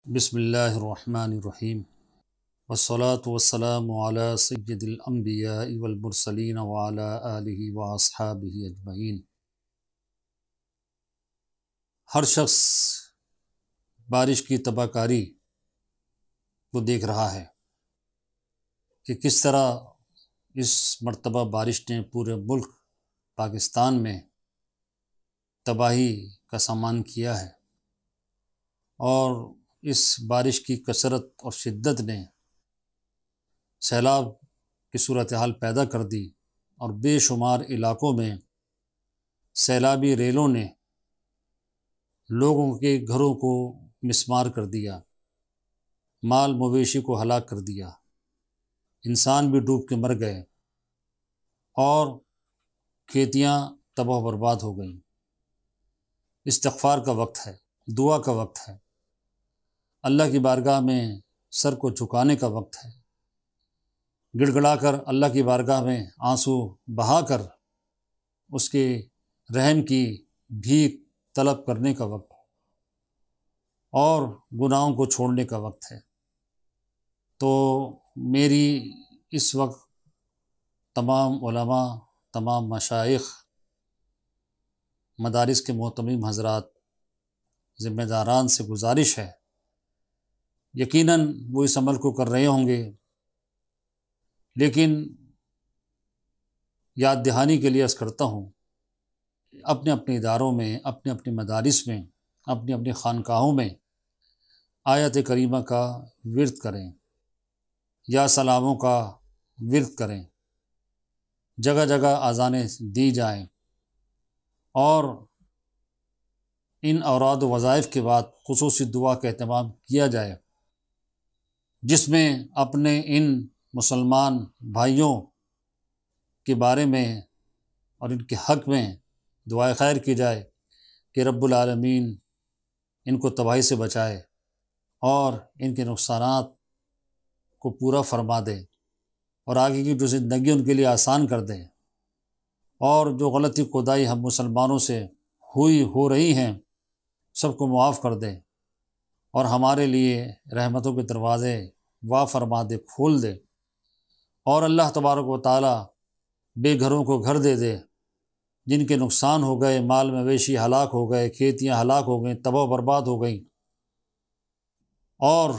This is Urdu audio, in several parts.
بسم اللہ الرحمن الرحیم والصلاة والسلام علی سید الانبیاء والمرسلین وعلی آلہ واصحابہ اجمعین۔ ہر شخص بارش کی تباہ کاری کو دیکھ رہا ہے کہ کس طرح اس مرتبہ بارش نے پورے ملک پاکستان میں تباہی کا سامان کیا ہے، اور اس بارش کی کثرت اور شدت نے سیلاب کی صورتحال پیدا کر دی، اور بے شمار علاقوں میں سیلابی ریلوں نے لوگوں کے گھروں کو مسمار کر دیا، مال مویشی کو ہلاک کر دیا، انسان بھی ڈوب کے مر گئے اور کھیتیاں تباہ و برباد ہو گئیں۔ استغفار کا وقت ہے، دعا کا وقت ہے، اللہ کی بارگاہ میں سر کو جھکانے کا وقت ہے، گڑ گڑا کر اللہ کی بارگاہ میں آنسو بہا کر اس کے رحم کی بھیک طلب کرنے کا وقت ہے اور گناہوں کو چھوڑنے کا وقت ہے۔ تو میری اس وقت تمام علماء، تمام مشائخ، مدارس کے محتمم حضرات، ذمہ داران سے گزارش ہے، یقیناً وہ اس عمل کو کر رہے ہوں گے، لیکن یاد دہانی کے لیے عرض کرتا ہوں، اپنے اپنے اداروں میں، اپنے اپنے مدارس میں، اپنی اپنی خانقاہوں میں آیت کریمہ کا ورد کریں، یا سلاموں کا ورد کریں، جگہ جگہ اذانیں دی جائیں، اور ان اوراد و وظائف کے بعد خصوصی دعا کا اہتمام کیا جائے، جس میں اپنے ان مسلمان بھائیوں کے بارے میں اور ان کے حق میں دعائے خیر کی جائے کہ رب العالمین ان کو تباہی سے بچائے اور ان کے نقصانات کو پورا فرما دے، اور آگے کی جو زندگی ان کے لیے آسان کر دے، اور جو غلطی خدائی ہم مسلمانوں سے ہو رہی ہیں سب کو معاف کر دے، اور ہمارے لیے رحمتوں کے دروازے وا فرما دے، کھول دے، اور اللہ تبارک و تعالی بے گھروں کو گھر دے دے، جن کے نقصان ہو گئے، مال مویشی ہلاک ہو گئے، کھیتیاں ہلاک ہو گئیں، تباہ و برباد ہو گئیں، اور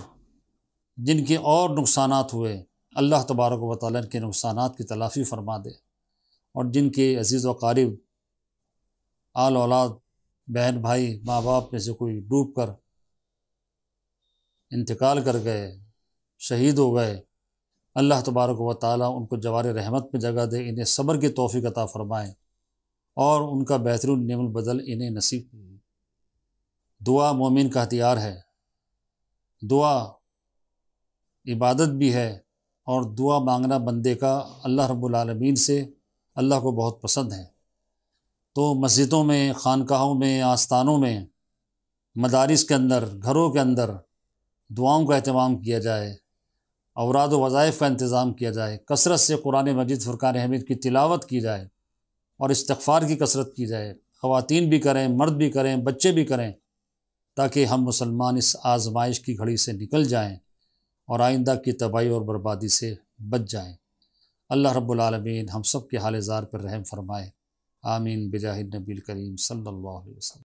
جن کے اور نقصانات ہوئے، اللہ تبارک و تعالی ان کے نقصانات کی تلافی فرما دے، اور جن کے عزیز و قارب، آل اولاد، بہن بھائی، ماں باپ میں سے کوئی ڈوب کر انتقال کر گئے، شہید ہو گئے، اللہ تبارک و تعالیٰ ان کو جوار رحمت میں جگہ دے، انہیں صبر کی توفیق عطا فرمائے، اور ان کا بہترین نعم البدل انہیں نصیب۔ دعا مومن کا ہتھیار ہے، دعا عبادت بھی ہے، اور دعا مانگنا بندے کا اللہ رب العالمین سے اللہ کو بہت پسند ہے۔ تو مسجدوں میں، خانقاہوں میں، آستانوں میں، مدارس کے اندر، گھروں کے اندر دعاؤں کا اہتمام کیا جائے، اوراد و وظائف کا انتظام کیا جائے، کثرت سے قرآن مجید فرقان حمید کی تلاوت کی جائے، اور استغفار کی کثرت کی جائے، خواتین بھی کریں، مرد بھی کریں، بچے بھی کریں، تاکہ ہم مسلمان اس آزمائش کی گھڑی سے نکل جائیں اور آئندہ کی تباہی اور بربادی سے بچ جائیں۔ اللہ رب العالمین ہم سب کے حال زار پر رحم فرمائے، آمین بجاہ النبی الکریم صلی اللہ علیہ وسلم۔